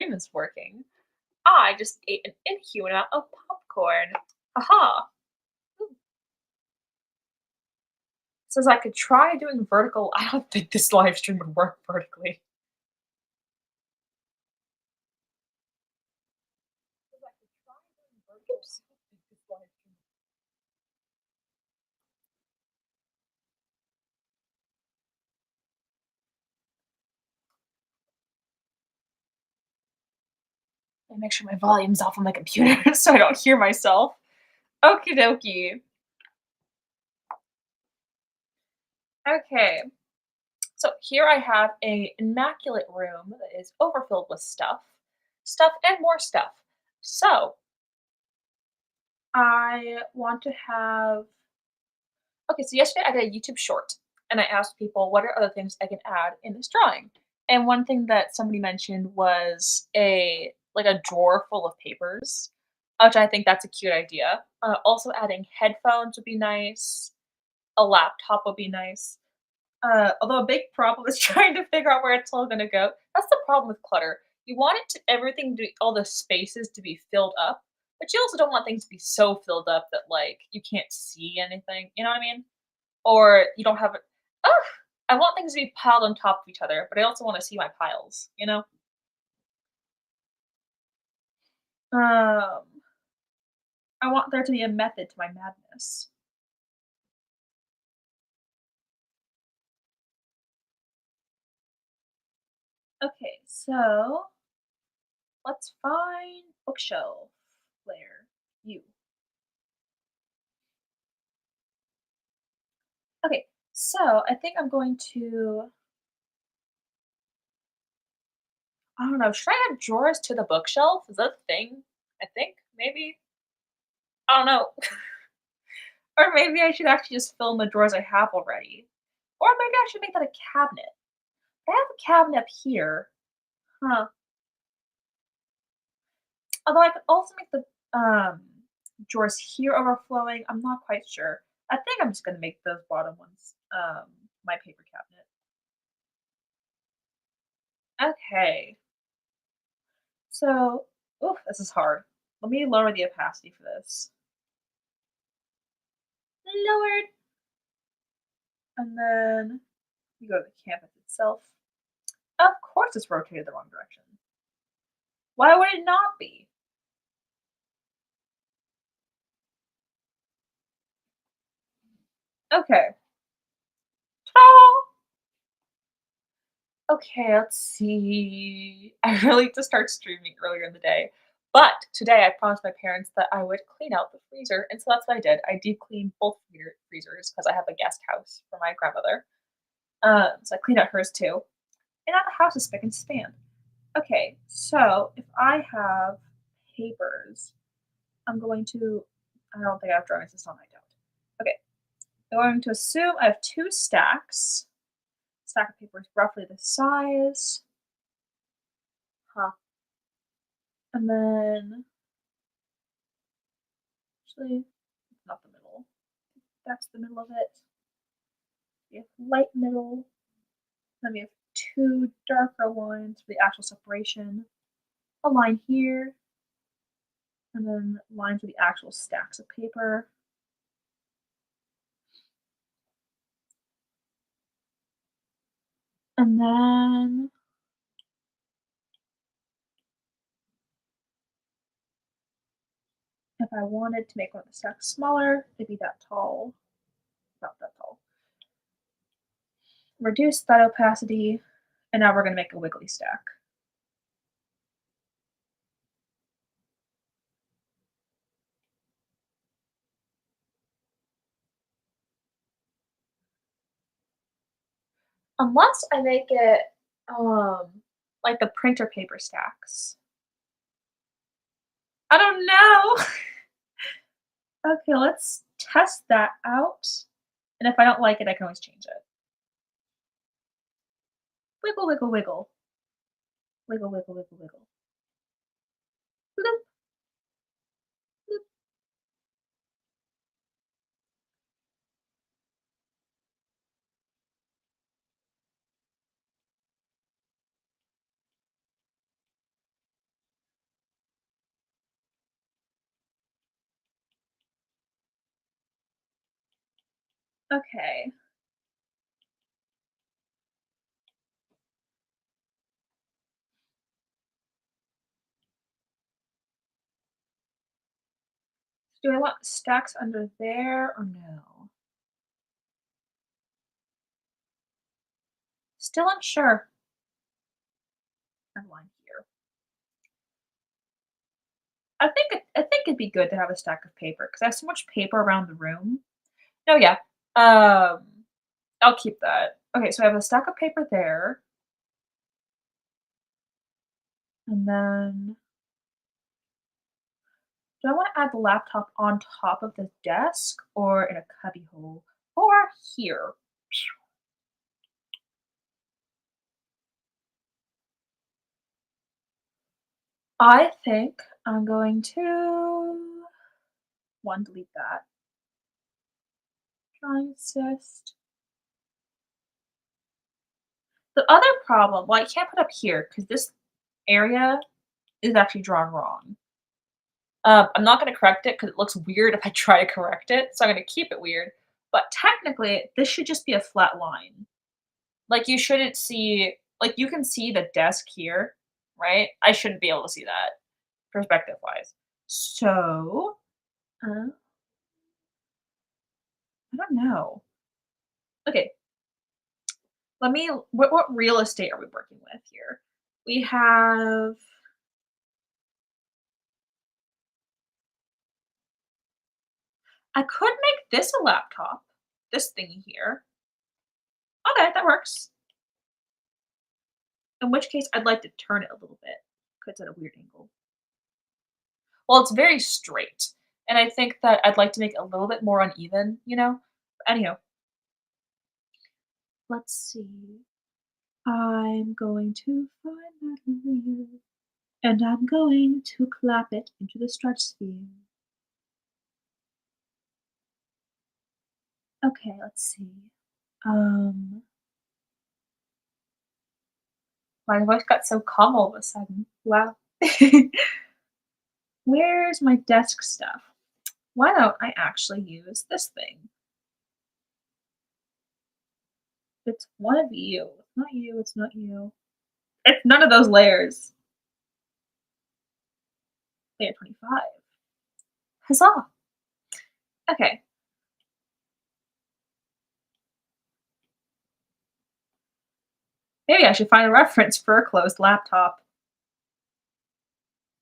screen is working. I just ate an inhuman amount of popcorn. Aha! Ooh, says I could try doing vertical. I don't think this live stream would work vertically. Says I could try doing vertical. Oops. I don't think this live stream. Let me make sure my volume's off on my computer so I don't hear myself. Okie dokie. Okay. So here I have a immaculate room that is overfilled with stuff, stuff and more stuff. So I want to have. Okay, so yesterday I did a YouTube short and I asked people what are other things I can add in this drawing. And one thing that somebody mentioned was a drawer full of papers, which I think that's a cute idea. Also adding headphones would be nice. A laptop would be nice. Although a big problem is trying to figure out where it's all gonna go. That's the problem with clutter. You want it to everything to all the spaces to be filled up, but you also don't want things to be so filled up that like you can't see anything. You know what I mean? Or you don't have it. Ugh! I want things to be piled on top of each other, but I also want to see my piles. You know? Um, I want there to be a method to my madness. Okay, so let's find bookshelf layer. You. Okay, so I think I'm going to. I don't know. Should I add drawers to the bookshelf? Is that a thing? I think maybe. I don't know. Or maybe I should actually just fill in the drawers I have already. Or maybe I should make that a cabinet. I have a cabinet up here. Huh. Although I could also make the drawers here overflowing. I'm not quite sure. I think I'm just gonna make those bottom ones my paper cabinet. Okay. So, oof, this is hard. Let me lower the opacity for this. Lowered. And then we go to the canvas itself. Of course it's rotated the wrong direction. Why would it not be? Okay. Ta-da! Okay, let's see. I really need to start streaming earlier in the day. But today I promised my parents that I would clean out the freezer, and so that's what I did. I deep cleaned both freezers because I have a guest house for my grandmother. So I cleaned out hers too. And now the house is spick and span. Okay, so if I have papers, I'm going to. I don't think I have drawings this on. I don't. Okay, I'm going to assume I have two stacks. Stack of paper is roughly the size. Huh. And then, actually, not the middle. That's the middle of it. We have light middle. Then we have two darker lines for the actual separation. A line here, and then lines for the actual stacks of paper. And then if I wanted to make one of the stacks smaller, it'd be that tall. Not that tall. Reduce that opacity, and now we're going to make a wiggly stack. Unless I make it like the printer paper stacks. I don't know. Okay, let's test that out. And if I don't like it, I can always change it. Wiggle, wiggle, wiggle. Wiggle, wiggle, wiggle, wiggle. Bloop, bloop. Okay. Do I want stacks under there or no? Still unsure. And one here. I think it'd be good to have a stack of paper because I have so much paper around the room. No, yeah. Um, I'll keep that. Okay, so I have a stack of paper there, and then do I want to add the laptop on top of the desk or in a cubby hole or here? I think I'm going to one delete that. Drawing assist. The other problem, well, I can't put up here because this area is actually drawn wrong. I'm not gonna correct it because it looks weird if I try to correct it, so I'm gonna keep it weird. But technically, this should just be a flat line. Like, you shouldn't see like, you can see the desk here, right? I shouldn't be able to see that perspective-wise. So, I don't know. Okay, let me what real estate are we working with here? We have I could make this a laptop, this thingy here. Okay, that works. In which case, I'd like to turn it a little bit, 'cause it's at a weird angle. Well, it's very straight, and I think that I'd like to make it a little bit more uneven, you know? Anyhow, let's see. I'm going to find that over here, and I'm going to clap it into the stretch sphere. Okay, let's see. Um, my voice got so calm all of a sudden. Wow. Where's my desk stuff? Why don't I actually use this thing? It's one of you. It's not you, it's not you. It's none of those layers. Layer 25. Huzzah! Okay, maybe I should find a reference for a closed laptop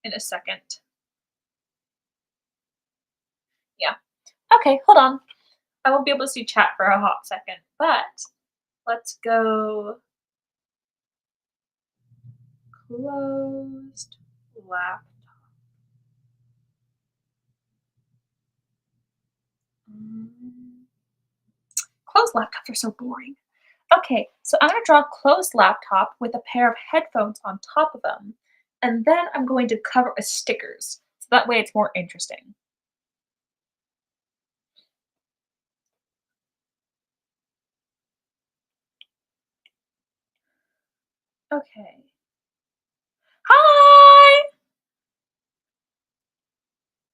in a second. Yeah. Okay, hold on. I won't be able to see chat for a hot second, but let's go closed lap. mm, Closed laptops are so boring. Okay, so I'm gonna draw a closed laptop with a pair of headphones on top of them, and then I'm going to cover it with stickers, so that way it's more interesting. Okay. Hi!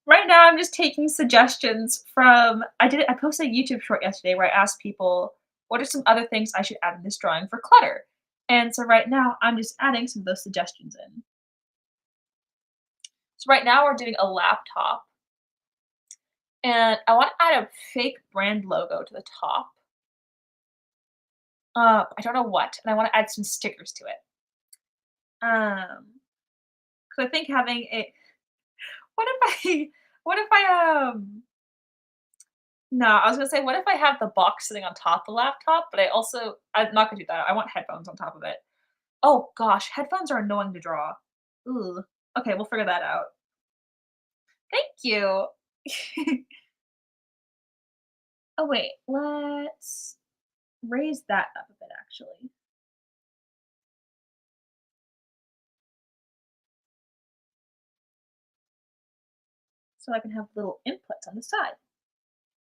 Right now, I'm just taking suggestions from I posted a YouTube short yesterday where I asked people, "What are some other things I should add in this drawing for clutter?" And so right now, I'm just adding some of those suggestions in. So right now, we're doing a laptop, and I want to add a fake brand logo to the top. I don't know what, and I want to add some stickers to it. Because I think having a what if I what if no, I was gonna say, what if I have the box sitting on top of the laptop, but I'm not gonna do that. I want headphones on top of it. Oh gosh, headphones are annoying to draw. Ooh. Okay, we'll figure that out. Thank you. Oh wait, let's raise that up a bit actually. So I can have little inputs on the side.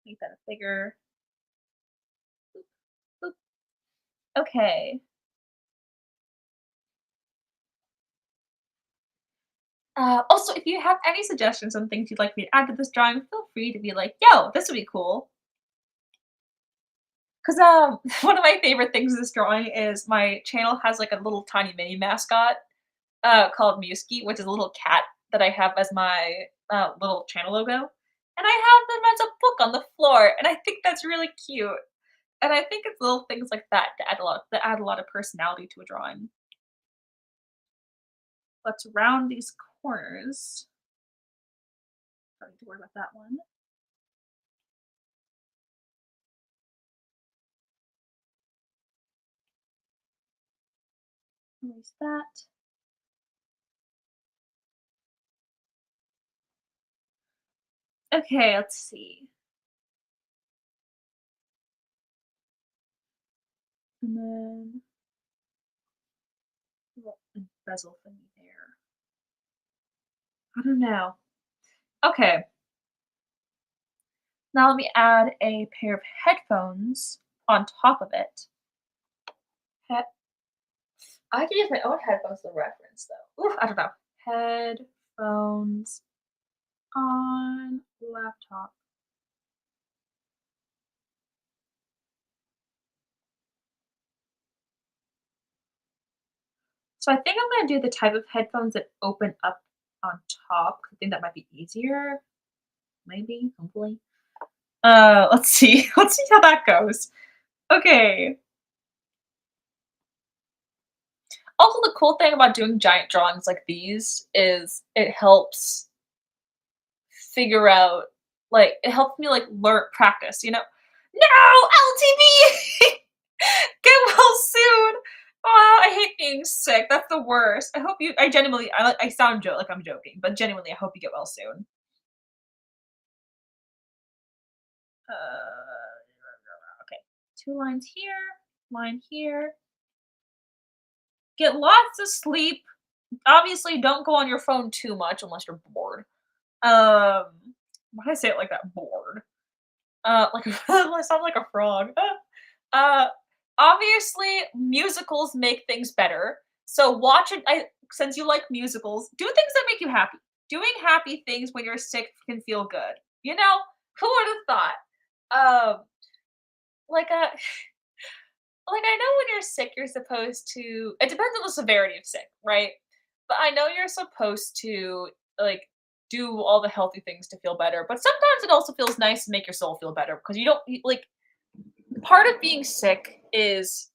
Make that a bigger. Boop. Okay. Also, if you have any suggestions on things you'd like me to add to this drawing, feel free to be like, yo, this would be cool. one of my favorite things in this drawing is my channel has, like, a little tiny mini mascot, called Muskie, which is a little cat that I have as my, little channel logo, and I have them as a book on the floor, and I think that's really cute, and I think it's little things like that add a lot of personality to a drawing. Let's round these corners. Don't need to worry about that one. Erase that. Okay, let's see. And then a little bezel thingy there. I don't know. Okay, now let me add a pair of headphones on top of it. He- I can use my own headphones as a reference though. Oof, I don't know. Headphones on laptop. So I think I'm gonna do the type of headphones that open up on top. I think that might be easier. Maybe, hopefully. Let's see. Let's see how that goes. Okay. Also, the cool thing about doing giant drawings like these is it helps figure out it helps me learn practice, you know? No! LTV! Get well soon! Oh, I hate being sick. That's the worst. I genuinely I sound like I'm joking, but genuinely I hope you get well soon. Okay. 2 lines here, line here. Get lots of sleep. Obviously, don't go on your phone too much unless you're bored. Um, why did I say it like that? Bored. Like I sound like a frog. Uh, obviously, musicals make things better. So watch it. Since you like musicals, do things that make you happy. Doing happy things when you're sick can feel good. You know, who would have thought? Um, like a Like, I know when you're sick, you're supposed to it depends on the severity of sick, right? But I know you're supposed to, like, do all the healthy things to feel better, but sometimes it also feels nice to make your soul feel better because you don't part of being sick is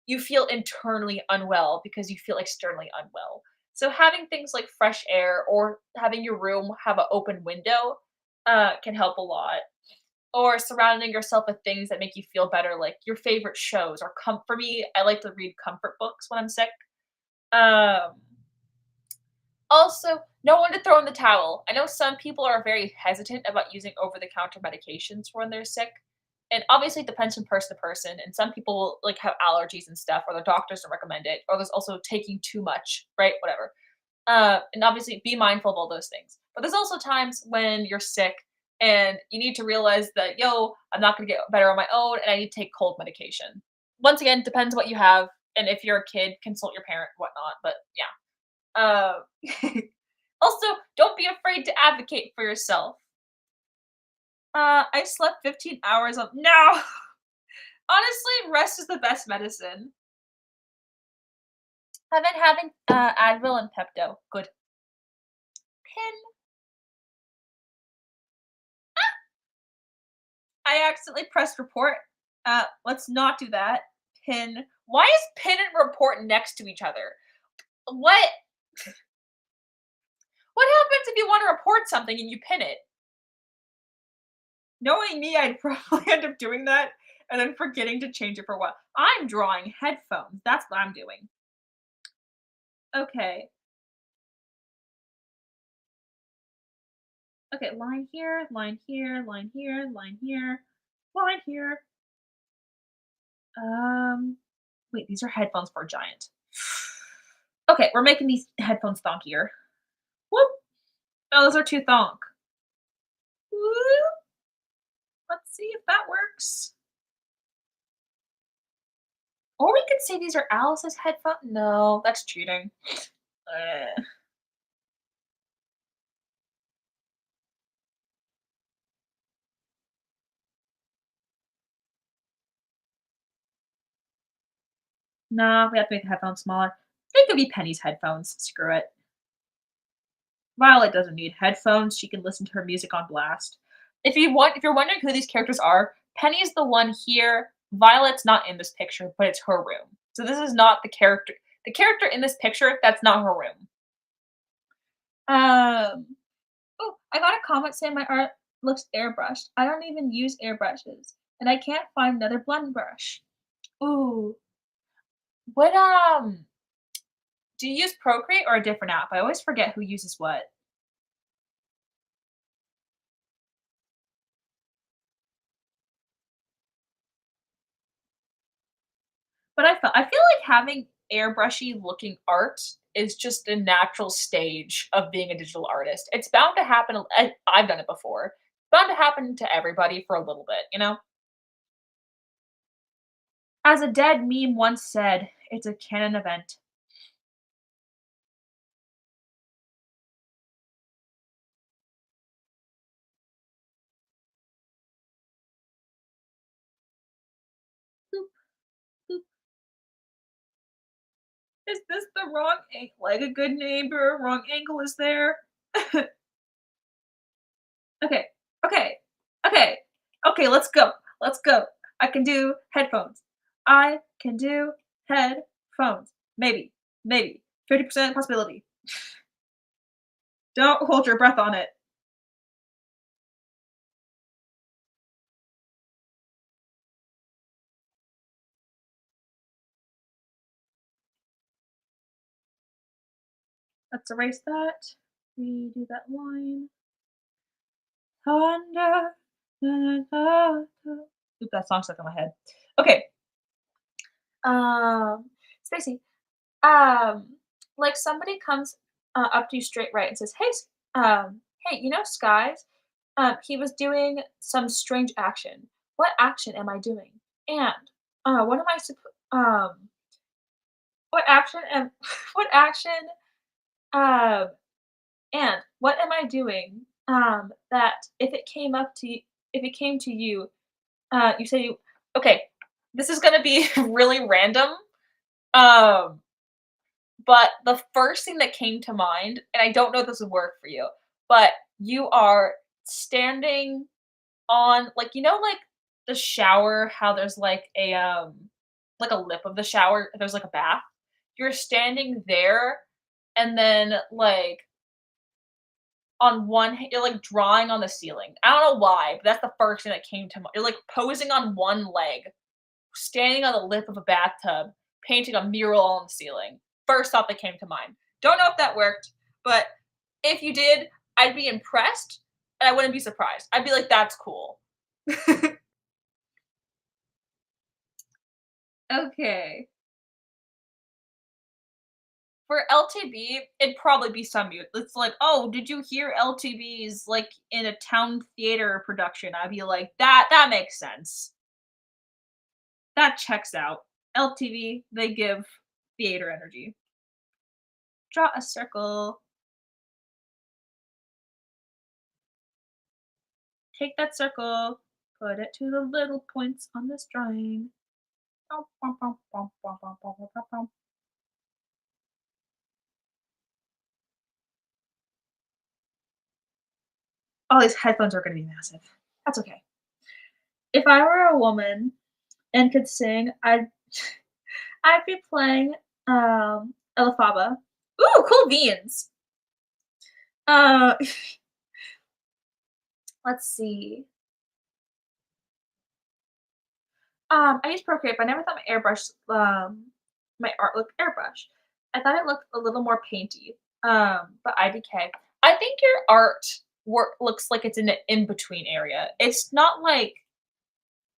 you feel internally unwell because you feel externally unwell. So having things like fresh air or having your room have an open window, can help a lot or surrounding yourself with things that make you feel better, like your favorite shows or for me, I like to read comfort books when I'm sick. Um, also, know when to throw in the towel. I know some people are very hesitant about using over-the-counter medications when they're sick, and obviously it depends from person to person. And some people have allergies and stuff, or their doctors don't recommend it, or there's also taking too much, right? Whatever. And obviously be mindful of all those things. But there's also times when you're sick and you need to realize that, yo, I'm not gonna get better on my own and I need to take cold medication. Once again, depends what you have. And if you're a kid, consult your parent, whatnot. But yeah. Also, don't be afraid to advocate for yourself. I slept 15 hours of no. Honestly, rest is the best medicine. I've been having Advil and Pepto. Good. Pin. I accidentally pressed report. Let's not do that. Pin. Why is pin and report next to each other? What? What happens if you want to report something and you pin it? Knowing me, I'd probably end up doing that and then forgetting to change it for a while. I'm drawing headphones. That's what I'm doing. Okay. Okay, line here, line here, line here, line here, line here. Um, wait, these are headphones for a giant. Okay, we're making these headphones thonkier. Whoop. Oh, those are too thonk. Whoop. Let's see if that works. Or we could say these are Alice's headphones. No, that's cheating. Ugh. Nah, we have to make the headphones smaller. They could be Penny's headphones. Screw it. Violet doesn't need headphones. She can listen to her music on blast. If you're wondering who these characters are, Penny's the one here. Violet's not in this picture, but it's her room. So this is not the character. The character in this picture, that's not her room. Um. Oh, I got a comment saying my art looks airbrushed. I don't even use airbrushes, and I can't find another blend brush. Ooh, what do you use Procreate or a different app? I always forget who uses what. But I feel like having airbrushy looking art is just a natural stage of being a digital artist. It's bound to happen. I've done it before. Bound to happen to everybody for a little bit, you know. As a dead meme once said, it's a canon event. Boop, boop. Is this the wrong angle? Like a good neighbor, wrong angle is there. Okay, okay, okay, okay, let's go, let's go. I can do headphones. I can do headphones. Maybe. 50% possibility. Don't hold your breath on it. Let's erase that. Redo that line. Thunder. Da, da, da, da. Oop, that song stuck in my head. Okay. Spacey. Like somebody comes up to you straight right and says, hey, you know Skies? He was doing some strange action. What action am I doing? And what am I what action am what action um and what am I doing that if it came to you, you say you okay, this is gonna be really random. Um But the first thing that came to mind, and I don't know if this would work for you, but you are standing on like, like the shower, how there's like a lip of the shower, there's like a bath. You're standing there and then like you're like drawing on the ceiling. I don't know why, but that's the first thing that came to mind. You're like posing on one leg, standing on the lip of a bathtub, painting a mural on the ceiling. First thought that came to mind. Don't know if that worked, but if you did, I'd be impressed and I wouldn't be surprised. I'd be like, that's cool. Okay. For LTB, it'd probably be some mute. It's like, oh, did you hear LTB's like in a town theater production? I'd be like, that makes sense. That checks out. LTV, they give theater energy. Draw a circle. Take that circle, put it to the little points on this drawing. Bum, bum, bum, bum, bum, bum, bum, bum, bum, bum. Oh, these headphones are gonna be massive. That's okay. If I were a woman and could sing, I'd be playing Elphaba. Ooh, cool beans. Uh, let's see. I use Procreate, but I never thought my art looked airbrushed. I thought it looked a little more painty. But IDK. I think your art looks like it's in an in-between area. It's not like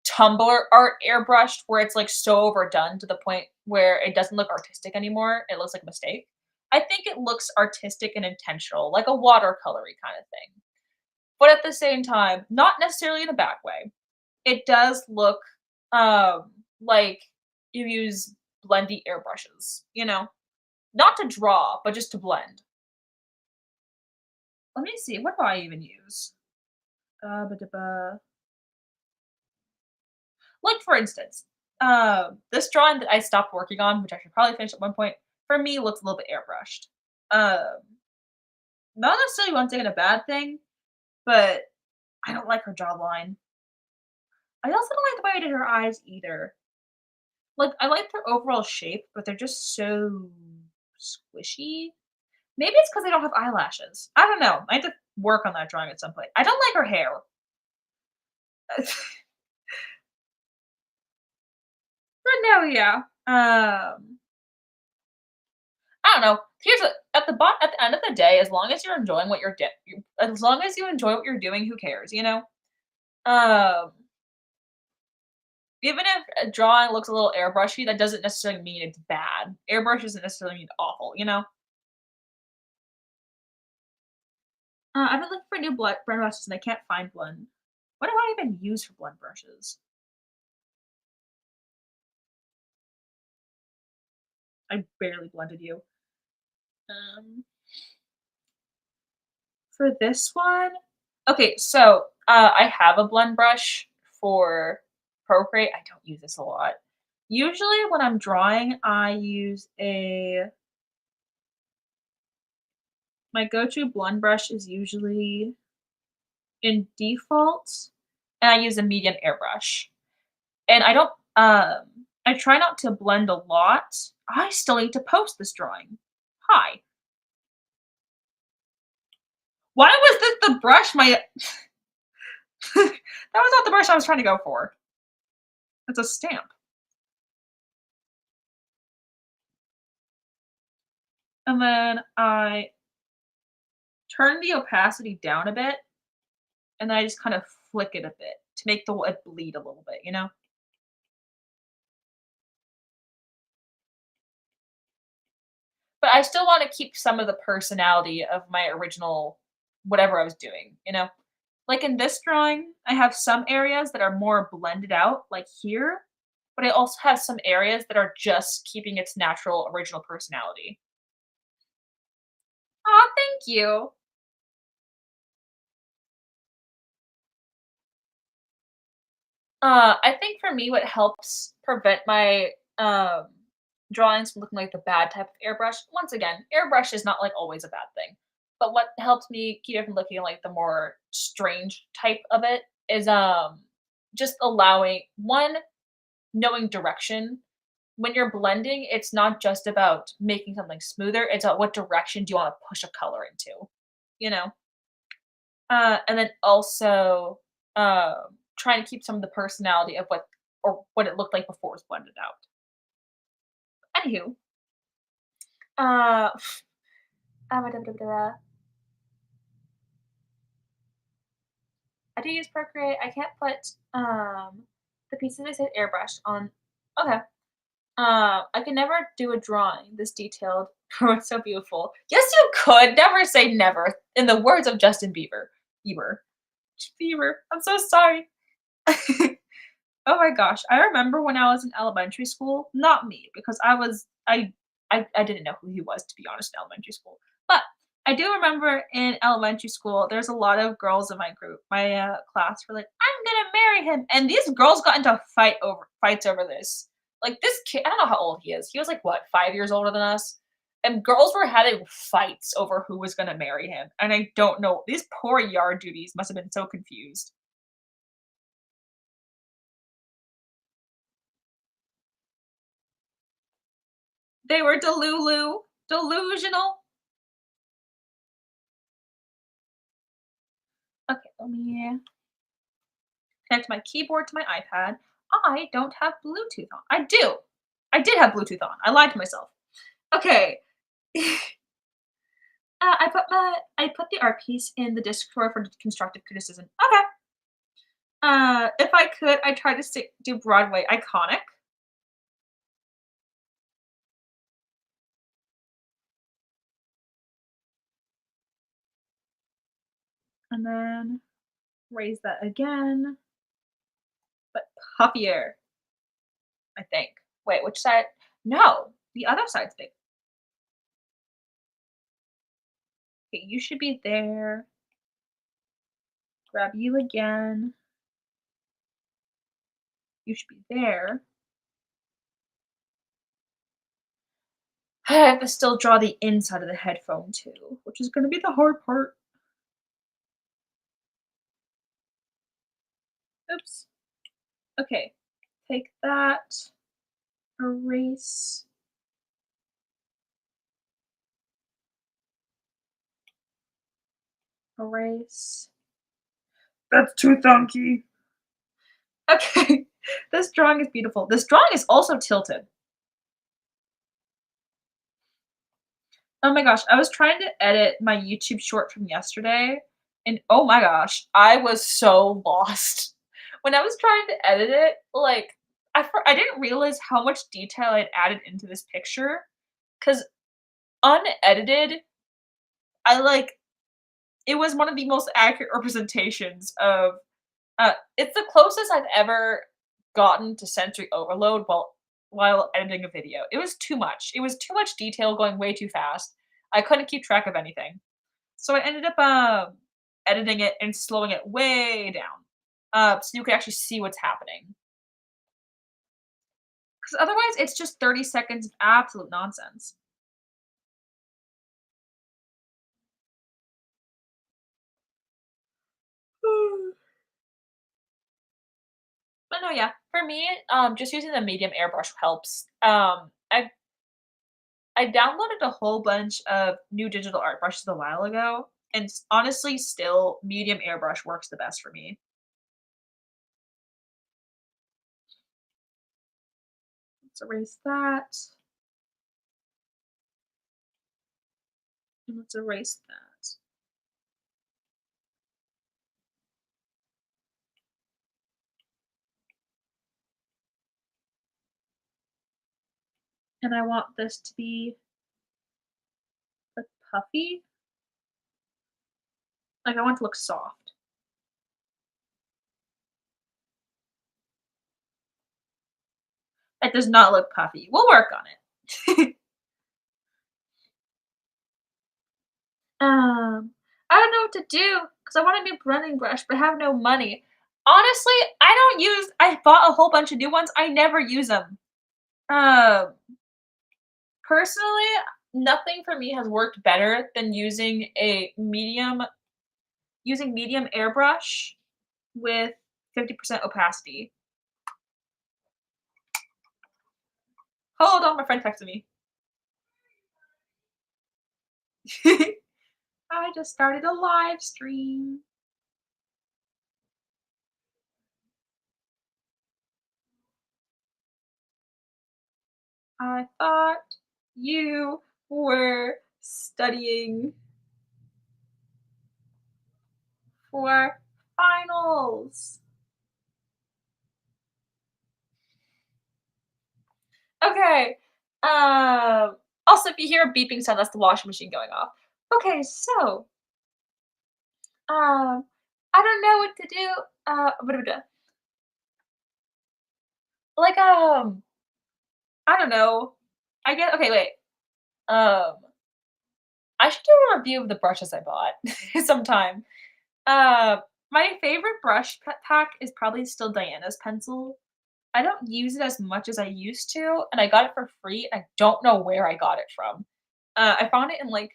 Tumblr art airbrushed where it's like so overdone to the point where it doesn't look artistic anymore. It looks like a mistake. I think it looks artistic and intentional, like a watercolory kind of thing. But at the same time, not necessarily in a bad way. It does look like you use blendy airbrushes, Not to draw, but just to blend. Let me see, what do I even use? Ba-da-ba. Like, for instance, This drawing that I stopped working on, which I should probably finish at one point, for me looks a little bit airbrushed. Um, Not necessarily one thing and a bad thing, but I don't like her jawline. I also don't like the way I did her eyes either. Like, I like their overall shape, but they're just so squishy. Maybe it's because I don't have eyelashes. I don't know. I have to work on that drawing at some point. I don't like her hair. But no, yeah. I don't know. Here's a at the end of the day, as long as you're enjoying what as long as you enjoy what you're doing, who cares, you know? Um, Even if a drawing looks a little airbrushy, that doesn't necessarily mean it's bad. Airbrush doesn't necessarily mean awful, you know? I've been looking for new blend brushes and I can't find one. What do I even use for blend brushes? I barely blended you. Um, for this one, okay, so I have a blend brush for Procreate. I don't use this a lot. Usually, when I'm drawing, I use a my go-to blend brush is usually in default, and I use a medium airbrush. And I don't I try not to blend a lot. I still need to post this drawing. Hi. Why was this the brush my that was not the brush I was trying to go for. It's a stamp. And then I turn the opacity down a bit, and then I just kind of flick it a bit to make the it bleed a little bit, you know? But I still wanna keep some of the personality of my original whatever I was doing, you know? Like in this drawing, I have some areas that are more blended out, like here, but I also have some areas that are just keeping its natural original personality. Aw, thank you. I think for me, what helps prevent my drawings from looking like the bad type of airbrush. Once again, airbrush is not like always a bad thing, but what helps me keep it from looking like the more strange type of it is just allowing one knowing direction. When you're blending, it's not just about making something smoother. It's about what direction do you want to push a color into, you know. And then also trying to keep some of the personality of what it looked like before it was blended out. Anywho, uh, da, da, da, da. I do use Procreate. I can't put the pieces I said airbrush on. Okay. I can never do a drawing this detailed. Oh, it's so beautiful. Yes, you could. Never say never. In the words of Justin Bieber. Bieber. Bieber. I'm so sorry. Oh my gosh, I remember when I was in elementary school, not me, because I didn't know who he was, to be honest, in elementary school. But I do remember in elementary school, there's a lot of girls in my class were like, "I'm gonna marry him," and these girls got into fights over this. Like, this kid I don't know how old he is. He was, like, what, 5 years older than us? And girls were having fights over who was gonna marry him, and I don't know, these poor yard duties must have been so confused. They were delusional. Okay, let me connect my keyboard to my iPad. I don't have Bluetooth on. I do. I did have Bluetooth on. I lied to myself. Okay. I put the art piece in the disk drawer for constructive criticism. Okay. If I could, I'd try to do Broadway iconic, and then raise that again, but puffier, I think. Wait, which side? No, the other side's big. Okay, you should be there. Grab you again. You should be there. I have to still draw the inside of the headphone too, which is gonna be the hard part. Oops. Okay. Take that, erase, erase. That's too funky. Okay. This drawing is beautiful. This drawing is also tilted. Oh my gosh, I was trying to edit my YouTube short from yesterday, and oh my gosh, I was so lost. When I was trying to edit it, like, I didn't realize how much detail I'd added into this picture, because unedited, I like it was one of the most accurate representations of it's the closest I've ever gotten to sensory overload while editing a video. It was too much. It was too much detail going way too fast. I couldn't keep track of anything. So I ended up, editing it and slowing it way down, so you can actually see what's happening. Because otherwise, it's just 30 seconds of absolute nonsense. But no, yeah, for me, just using the medium airbrush helps. I downloaded a whole bunch of new digital art brushes a while ago, and honestly, still, medium airbrush works the best for me. Let's erase that, and let's erase that. And I want this to be like puffy. Like I want it to look soft. It does not look puffy. We'll work on it. I don't know what to do because I want a new blending brush, but I have no money. Honestly, I bought a whole bunch of new ones. I never use them. Um, Personally, nothing for me has worked better than using medium airbrush with 50% opacity. Hold on, my friend texted me. I just started a live stream. I thought you were studying for finals. Okay. Also, if you hear a beeping sound, that's the washing machine going off. Okay, so, um, I don't know what to do. Blah, blah, blah. Like, I don't know. I get okay, wait. Um, I should do a review of the brushes I bought sometime. Uh, my favorite pack is probably still Diana's pencil. I don't use it as much as I used to, and I got it for free. I don't know where I got it from. I found it in like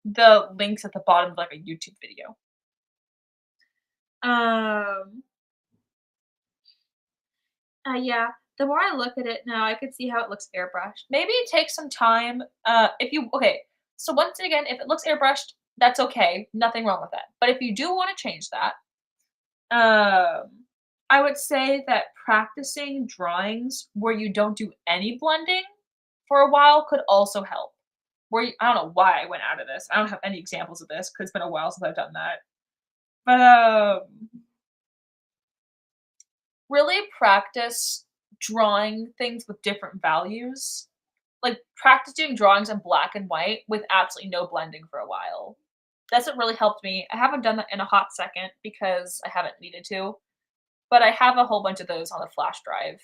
the links at the bottom of like a YouTube video. Um, yeah. The more I look at it now, I can see how it looks airbrushed. Maybe it takes some time. If you okay, so once again, if it looks airbrushed, that's okay. Nothing wrong with that. But if you do want to change that, um, I would say that practicing drawings where you don't do any blending for a while could also help. I don't know why I went out of this. I don't have any examples of this because it's been a while since I've done that. But really practice drawing things with different values. Like practice doing drawings in black and white with absolutely no blending for a while. That's what really helped me. I haven't done that in a hot second because I haven't needed to, but I have a whole bunch of those on the flash drive.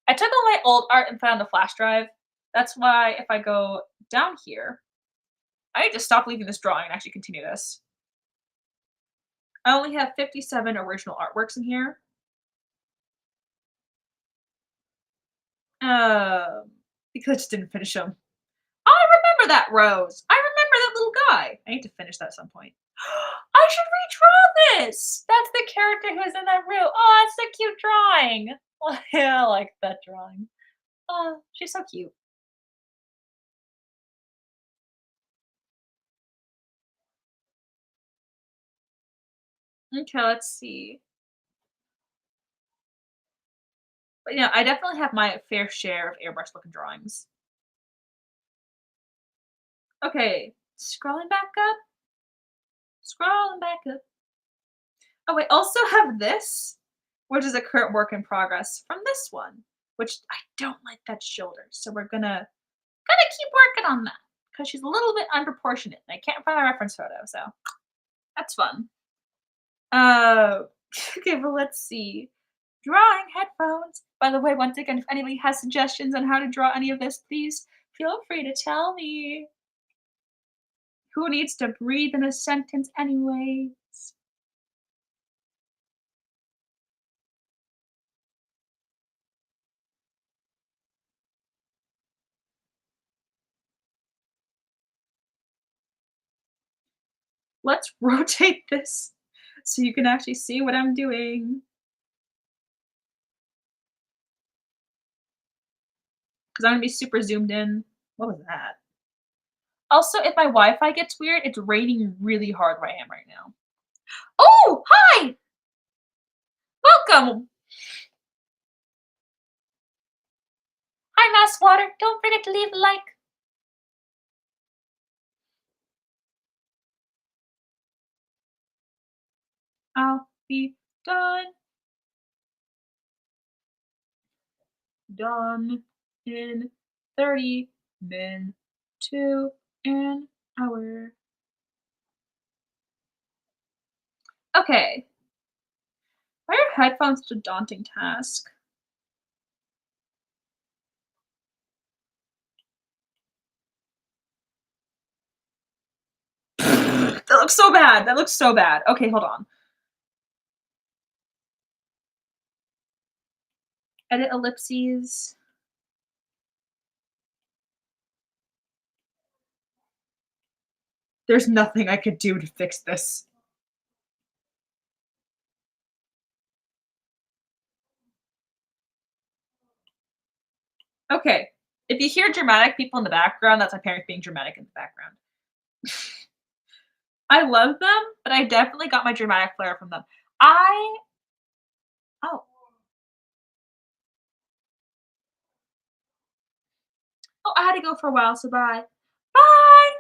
I took all my old art and put it on the flash drive. That's why if I go down here, I need to stop leaving this drawing and actually continue this. I only have 57 original artworks in here. Um, because I just didn't finish them. remember that Rose. I remember that little guy. I need to finish that at some point. I should redraw this. That's the character who's in that room. Oh, it's a cute drawing. Oh, yeah, I like that drawing. Oh, she's so cute. Okay, let's see. But yeah, I definitely have my fair share of airbrush looking drawings. Okay, scrolling back up, scrolling back up. Oh, I also have this, which is a current work in progress from this one, which I don't like that shoulder. So we're gonna keep working on that because she's a little bit unproportionate. And I can't find my reference photo, so that's fun. Uh, okay, well let's see. Drawing headphones. By the way, once again, if anybody has suggestions on how to draw any of this, please feel free to tell me. Who needs to breathe in a sentence anyways? Let's rotate this so you can actually see what I'm doing. Because I'm gonna be super zoomed in. What was that? Also, if my Wi-Fi gets weird, it's raining really hard where I am right now. Oh, hi! Welcome! Hi, Mass Water. Don't forget to leave a like. I'll be done, done in 30 min to an hour. Okay. Why are headphones such a daunting task? That looks so bad. That looks so bad. Okay, hold on. Edit ellipses. There's nothing I could do to fix this. Okay. If you hear dramatic people in the background, that's my parents being dramatic in the background. I love them, but I definitely got my dramatic flair from them. I oh, oh, I had to go for a while, so bye. Bye!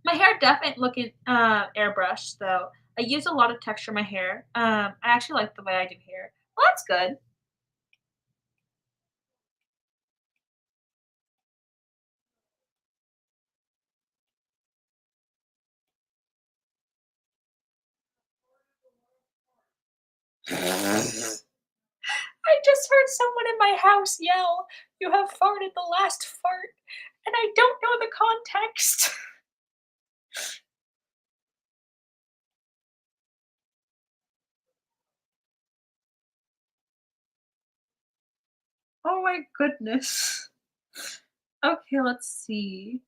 My hair definitely looking, airbrushed, though. I use a lot of texture in my hair. I actually like the way I do hair. Well, that's good. I just heard someone in my house yell, "You have farted the last fart," and I don't know the context. Oh my goodness. Okay, let's see.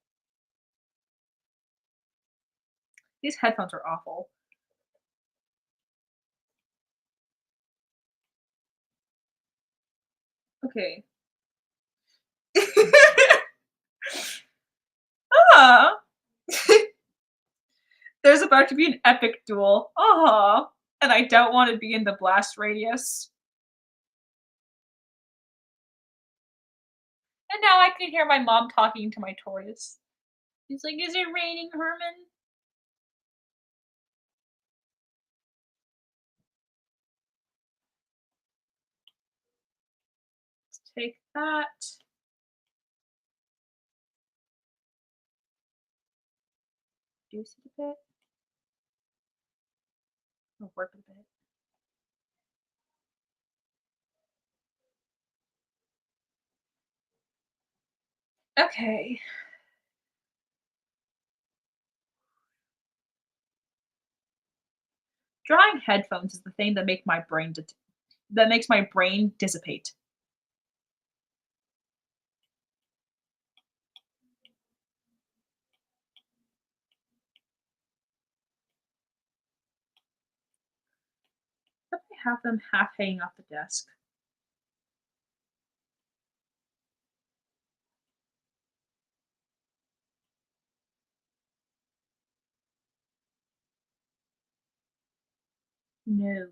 These headphones are awful. Okay. Ah! There's about to be an epic duel. Aw, and I don't wanna be in the blast radius. And now I can hear my mom talking to my tortoise. He's like, "Is it raining, Herman?" Let's take that. Reduce it a bit. I'll work a bit. Okay. Drawing headphones is the thing that makes my brain dissipate. have them half hanging off the desk. No.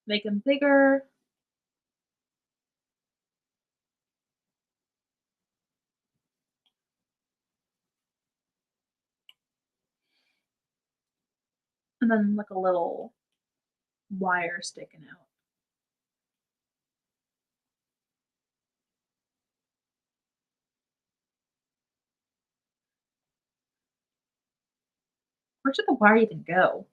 Make them bigger, and then like a little wire sticking out. Where should the wire even go?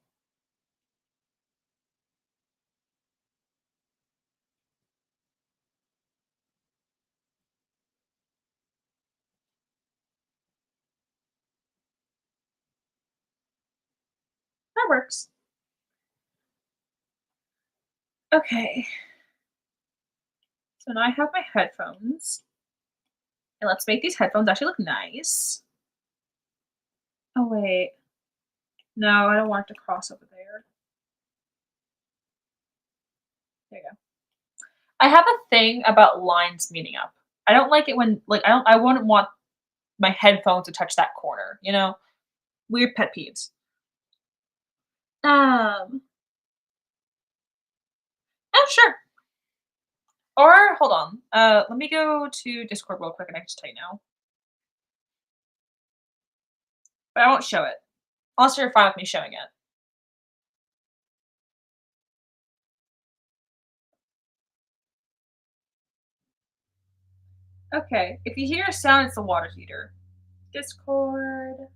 That works. Okay, so now I have my headphones, and let's make these headphones actually look nice. Oh wait, no, I don't want it to cross over there. There you go. I have a thing about lines meeting up. I don't like it when I wouldn't want my headphones to touch that corner, you know? Weird pet peeves. Um, oh, sure. Or hold on. Let me go to Discord real quick and I can just tell you now. But I won't show it. Unless you're fine with me showing it. Okay. If you hear a sound, it's the water heater. Discord.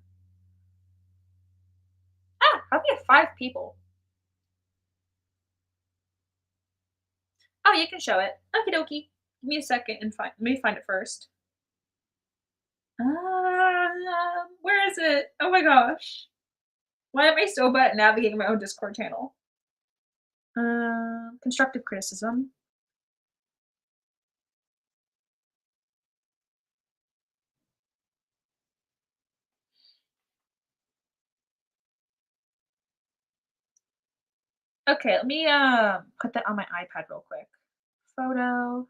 Ah, how do we have 5 people? Oh, you can show it. Okie dokie. Give me a second and find. Let me find it first. Where is it? Oh my gosh. Why am I so bad at navigating my own Discord channel? Constructive criticism. Okay, let me put that on my iPad real quick. Photo.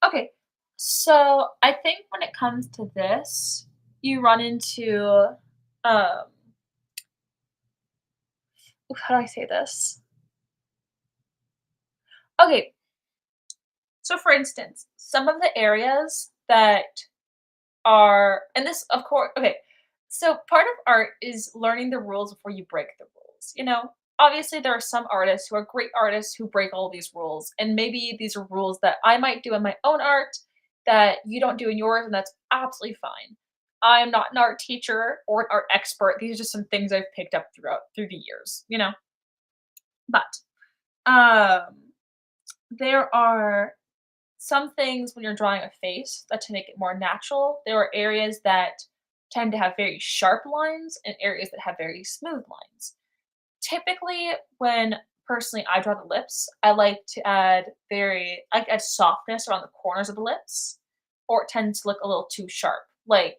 Okay, so I think when it comes to this, you run into um how do I say this? Okay, so for instance, some of the areas that are and this of course okay. So part of art is learning the rules before you break the rules, you know? Obviously there are some artists who are great artists who break all these rules and maybe these are rules that I might do in my own art that you don't do in yours and that's absolutely fine. I'm not an art teacher or an art expert. These are just some things I've picked up through the years, you know? But there are some things when you're drawing a face that to make it more natural, there are areas that tend to have very sharp lines and areas that have very smooth lines. Typically, when personally I draw the lips, I like to add softness around the corners of the lips, or it tends to look a little too sharp. Like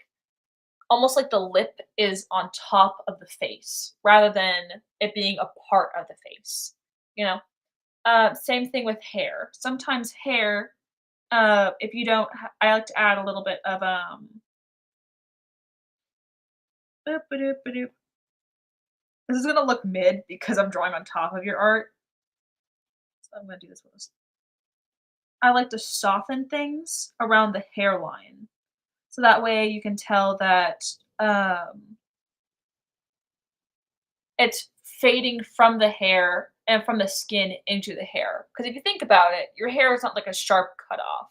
almost like the lip is on top of the face rather than it being a part of the face. You know? Same thing with hair. Sometimes hair if you don't ha I like to add a little bit of, boop ba doop ba doop. This is gonna look mid because I'm drawing on top of your art, so I'm gonna do this with this. I like to soften things around the hairline, so that way you can tell that, it's fading from the hair and from the skin into the hair. Because if you think about it, your hair is not like a sharp cutoff.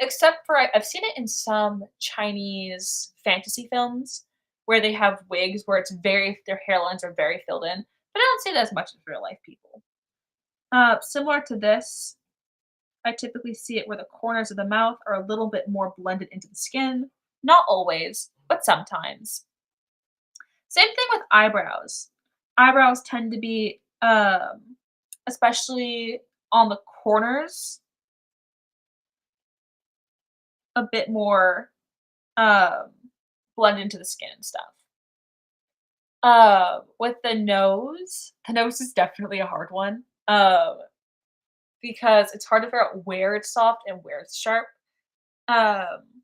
Except for I've seen it in some Chinese fantasy films where they have wigs where their hairlines are very filled in, but I don't see that as much as real life people. Similar to this, I typically see it where the corners of the mouth are a little bit more blended into the skin. Not always, but sometimes. Same thing with eyebrows. eyebrows tend to be, especially on the corners, a bit more, um, blend into the skin and stuff. With the nose is definitely a hard one, because it's hard to figure out where it's soft and where it's sharp. Um,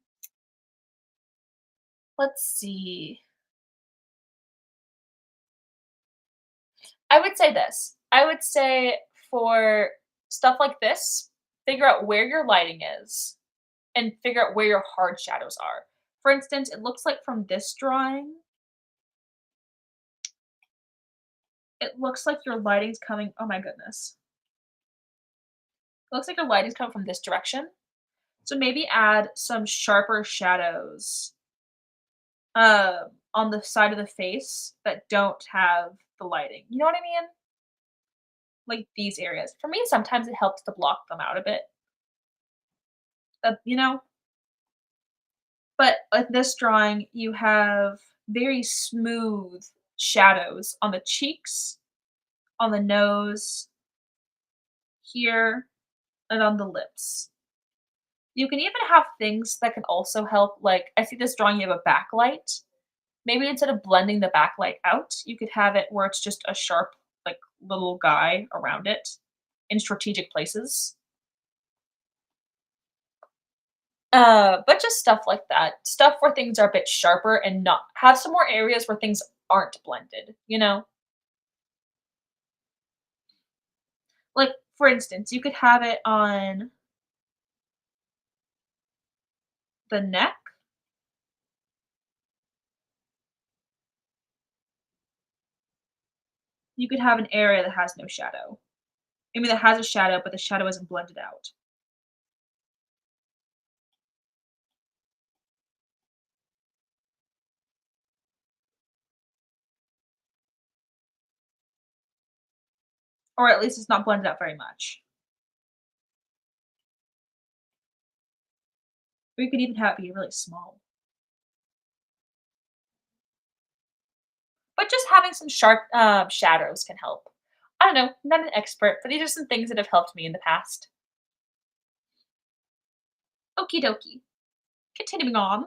let's see. I would say this. I would say for stuff like this, figure out where your lighting is and figure out where your hard shadows are. For instance, it looks like from this drawing, it looks like your lighting's coming, oh my goodness. It looks like your lighting's coming from this direction. So maybe add some sharper shadows on the side of the face that don't have the lighting. You know what I mean? Like these areas. For me, sometimes it helps to block them out a bit. You know, but with this drawing, you have very smooth shadows on the cheeks, on the nose, here, and on the lips. You can even have things that can also help, like, I see this drawing, you have a backlight. Maybe instead of blending the backlight out, you could have it where it's just a sharp, like, little guy around it in strategic places. But just stuff like that. Stuff where things are a bit sharper and not have some more areas where things aren't blended, you know? Like, for instance, you could have it on the neck. You could have an area that has no shadow. I mean, that has a shadow, but the shadow isn't blended out. Or at least it's not blended out very much. Or you could even have it be really small. But just having some sharp shadows can help. I don't know, I'm not an expert, but these are some things that have helped me in the past. Okie dokie. Continuing on.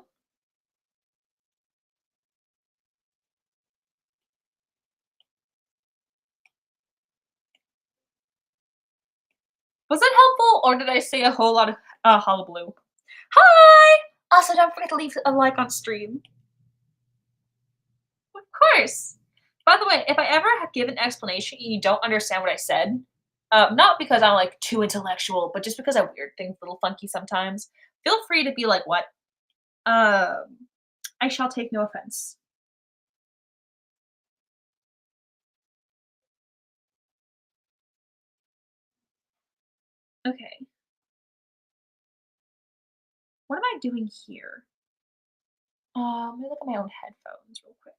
Was that helpful, or did I say a whole lot of hullabaloo? Hi! Also, don't forget to leave a like on stream. Of course. By the way, if I ever give an explanation and you don't understand what I said, not because I'm like too intellectual, but just because I weird things a little funky sometimes, feel free to be like, "What?" I shall take no offense. Okay, what am I doing here? Let me look at my own headphones real quick.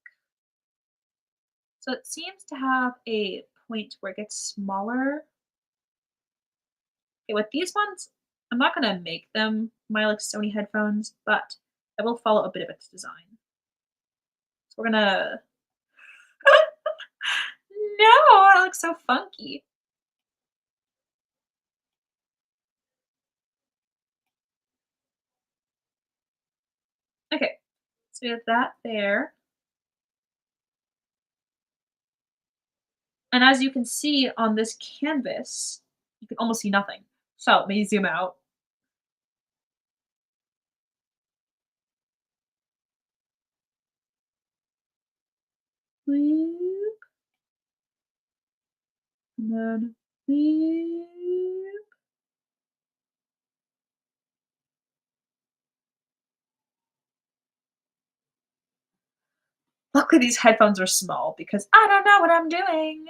So it seems to have a point where it gets smaller. Okay, with these ones, I'm not gonna make them my like Sony headphones, but I will follow a bit of its design. So we're gonna no, that looks so funky. Okay, so we have that there. And as you can see on this canvas, you can almost see nothing. So let me zoom out. Bloop, and then bloop. Luckily, these headphones are small because I don't know what I'm doing.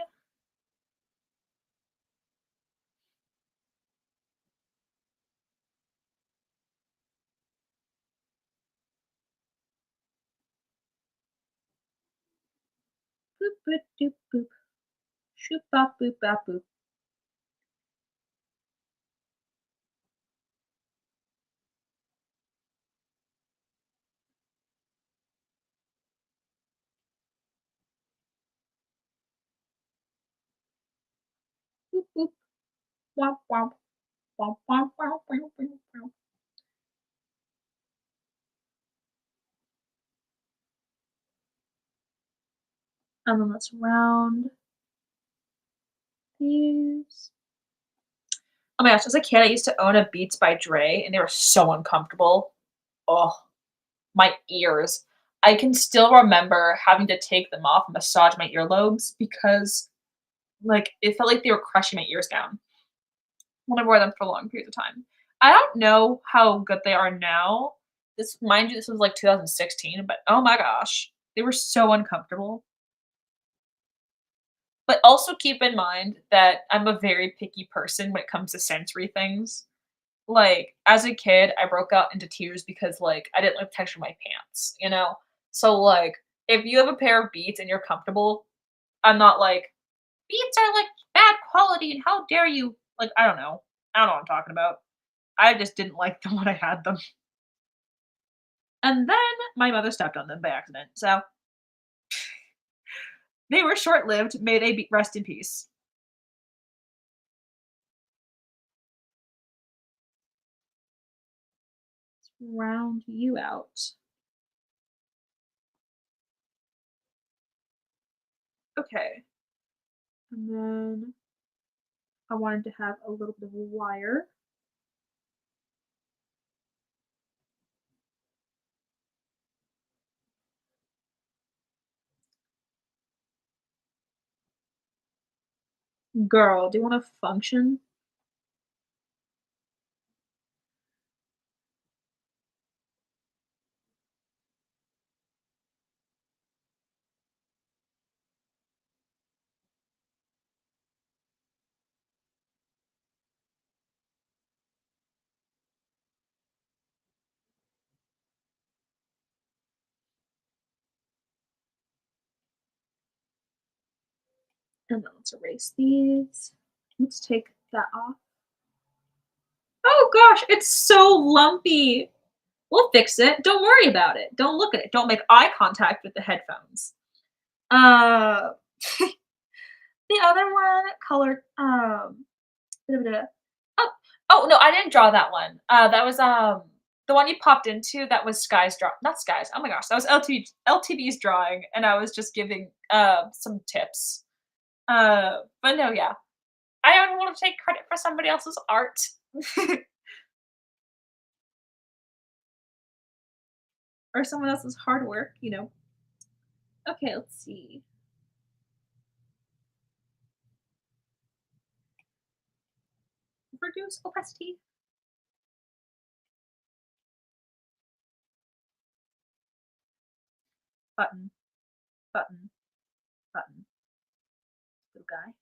Boop, boop, doop, boop. Shoop, bop, boop, bop, boop. Womp womp. Womp womp womp womp womp womp. And then let's round these. Oh my gosh, as a kid, I used to own a Beats by Dre, and they were so uncomfortable. Oh, my ears. I can still remember having to take them off and massage my earlobes because, like, it felt like they were crushing my ears down when I wore them for long periods of time. I don't know how good they are now. Mind you, this was like 2016, but oh my gosh, they were so uncomfortable. But also keep in mind that I'm a very picky person when it comes to sensory things. Like, as a kid, I broke out into tears because, like, I didn't like the texture of my pants, you know? So, like, if you have a pair of Beats and you're comfortable, I'm not like, "Beats are, like, bad quality and how dare you." Like, I don't know. I don't know what I'm talking about. I just didn't like them when I had them. And then my mother stepped on them by accident, so they were short-lived. May they be rest in peace. Round you out. Okay, and then I wanted to have a little bit of wire. Girl, do you wanna function? And then let's erase these. Let's take that off. Oh gosh, it's so lumpy. We'll fix it. Don't worry about it. Don't look at it. Don't make eye contact with the headphones. Uh, the other one colored, da, da, da. Oh, oh no, I didn't draw that one. That was the one you popped into. That was Sky's draw, not Sky's. Oh my gosh, that was LTV's drawing, and I was just giving some tips. But no, yeah, I don't want to take credit for somebody else's art. Or someone else's hard work, you know. Okay, let's see. Reduce opacity. Button, button, button. Little guy.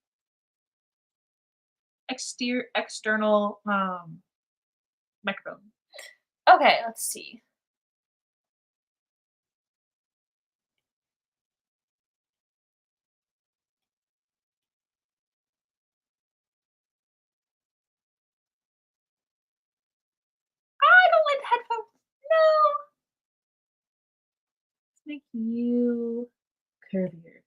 External microphone. Okay, let's see. I don't like the headphones. No. Let's make you curvier.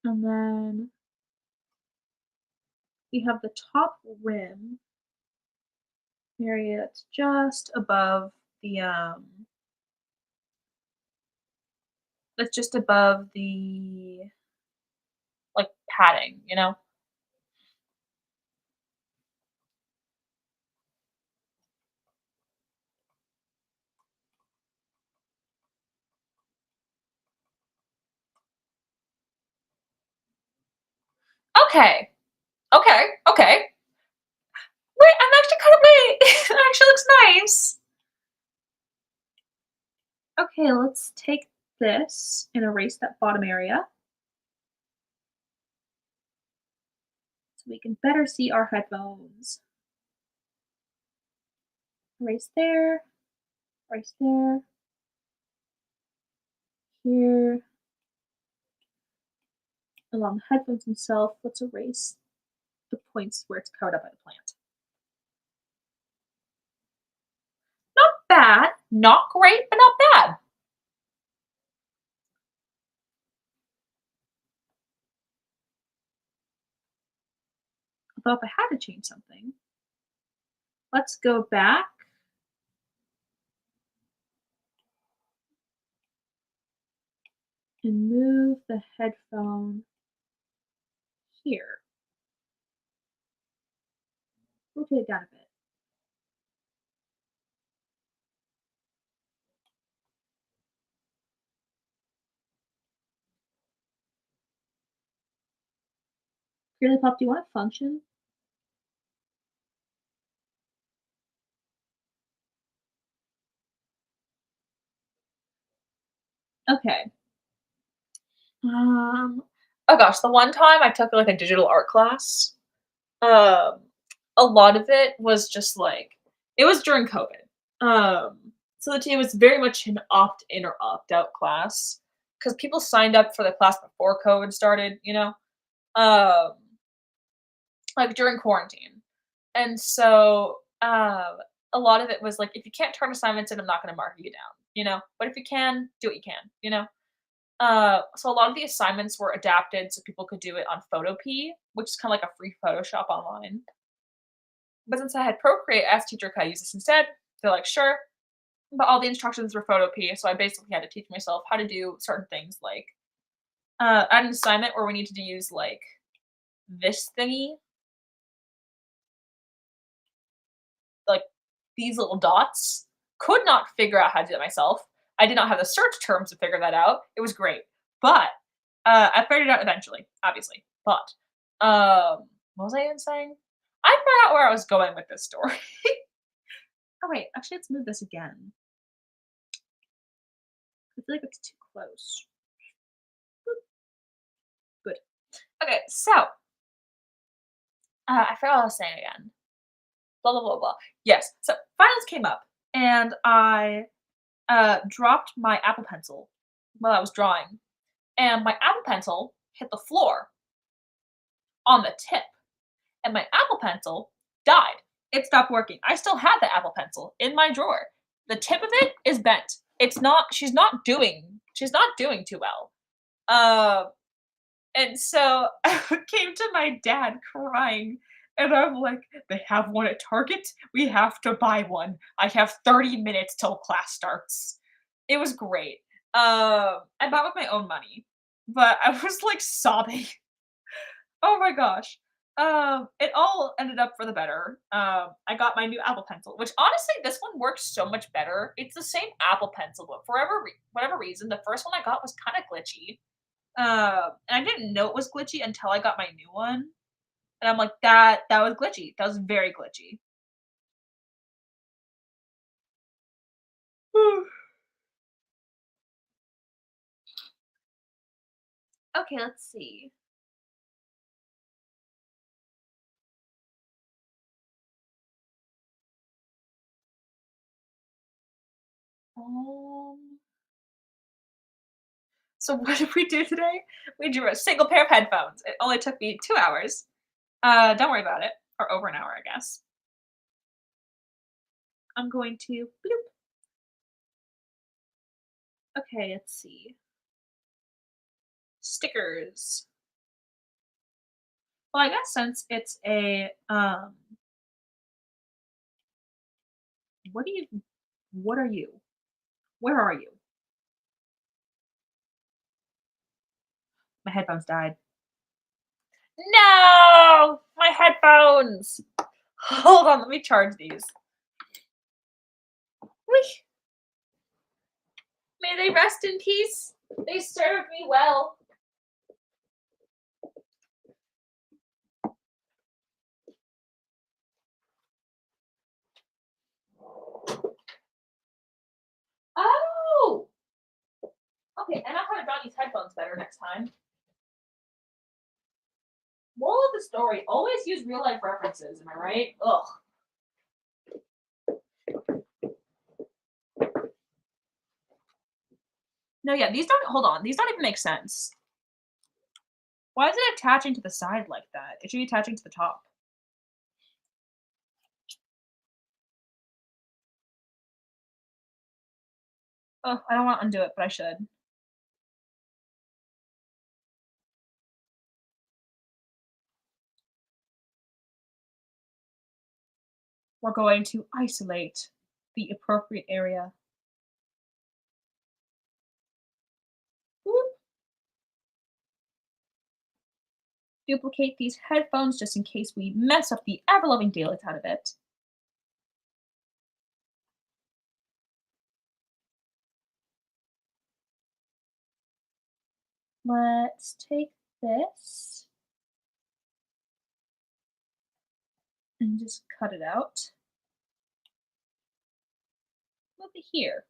And then you have the top rim area that's just above the that's just above the like padding, you know? Okay. Okay. Okay. Wait, I'm actually kind of wait. That actually looks nice. Okay, let's take this and erase that bottom area so we can better see our headphones. Erase there, erase there, here. Along the headphones themselves, let's erase the points where it's covered up by the plant. Not bad, not great, but not bad. Though if I had to change something, let's go back and move the headphone here. Rotate it down a bit. Really Pop, do you want to function? Okay. Um, oh gosh, the one time I took like a digital art class, um, a lot of it was just like it was during COVID. Um, so it was very much an opt in or opt out class because people signed up for the class before COVID started, um, like during quarantine. And so a lot of it was like, if you can't turn assignments in, I'm not going to mark you down. But if you can, do what you can. So a lot of the assignments were adapted so people could do it on Photopea, which is kind of like a free Photoshop online. But since I had Procreate as teacher, could I use this instead? They're like, sure. But all the instructions were Photopea, so I basically had to teach myself how to do certain things like I had an assignment where we needed to use like this thingy, like these little dots. Could not figure out how to do it myself. I did not have the search terms to figure that out. It was great. But I figured it out eventually, obviously. But what was I even saying? I forgot where I was going with this story. Oh wait, actually let's move this again. I feel like it's too close. Good. Okay, so I forgot what I was saying again. Blah blah blah blah. Yes. So finals came up, and I dropped my Apple Pencil while I was drawing, and my Apple Pencil hit the floor on the tip, and my Apple Pencil died. It stopped working. I still had the Apple Pencil in my drawer. The tip of it is bent. It's not. She's not doing too well. Uh, and so I came to my dad crying, and I'm like, "They have one at Target. We have to buy one. I have 30 minutes till class starts." It was great. I bought with my own money, but I was like sobbing. Oh my gosh. It all ended up for the better. I got my new Apple Pencil, which honestly, this one works so much better. It's the same Apple Pencil, but for whatever reason, the first one I got was kind of glitchy. And I didn't know it was glitchy until I got my new one, and I'm like, that was glitchy. That was very glitchy. Okay, let's see. Um, so what did we do today? We drew a single pair of headphones. It only took me 2 hours. Don't worry about it, or over an hour, I guess. I'm going to bloop. Okay, let's see. Stickers. Well, I guess since it's a what do you what are you? Where are you? My headphones died. No! My headphones. Hold on, let me charge these. Whoosh. May they rest in peace. They served me well. Oh! Okay, and I'll have to these headphones better next time. Moral of the story, always use real life references, am I right? Ugh. No, yeah, these don't hold on, these don't even make sense. Why is it attaching to the side like that? It should be attaching to the top. Oh, I don't want to undo it, but I should. We're going to isolate the appropriate area. Boop. Duplicate these headphones just in case we mess up the ever-loving daylights out of it. Let's take this and just cut it out. Move it here.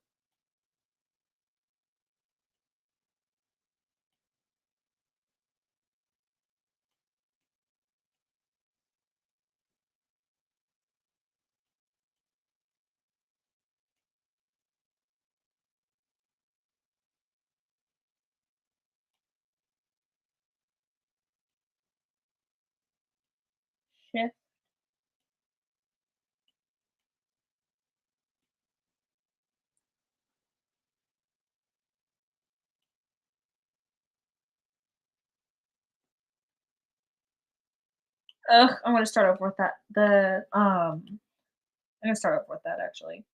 Shift. Ugh, I'm gonna start over with that. I'm gonna start over with that actually.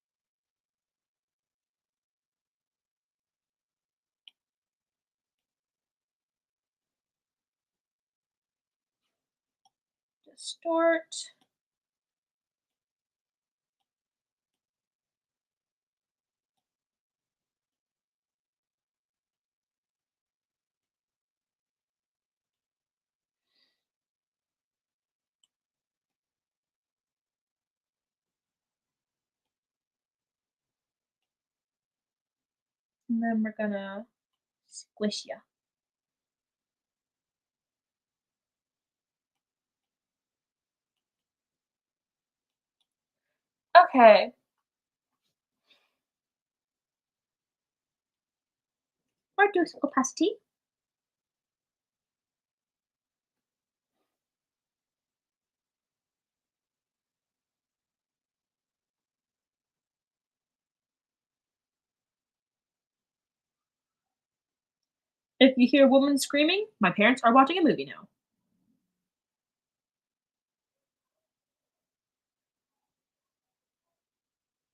Distort. And then we're gonna squish ya. Okay. Reduce opacity. If you hear a woman screaming, my parents are watching a movie now.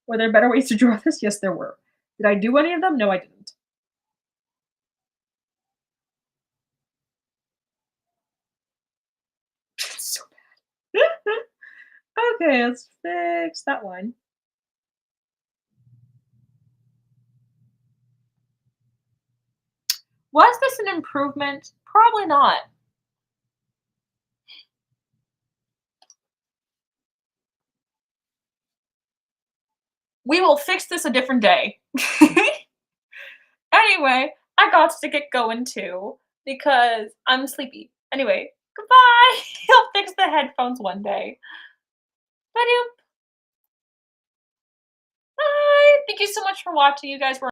Were there better ways to draw this? Yes, there were. Did I do any of them? No, I didn't. So bad. Okay, let's fix that one. Was this an improvement? Probably not. We will fix this a different day. Anyway, I got to get going too because I'm sleepy. Anyway, goodbye. He'll fix the headphones one day. Bye. Thank you so much for watching. You guys were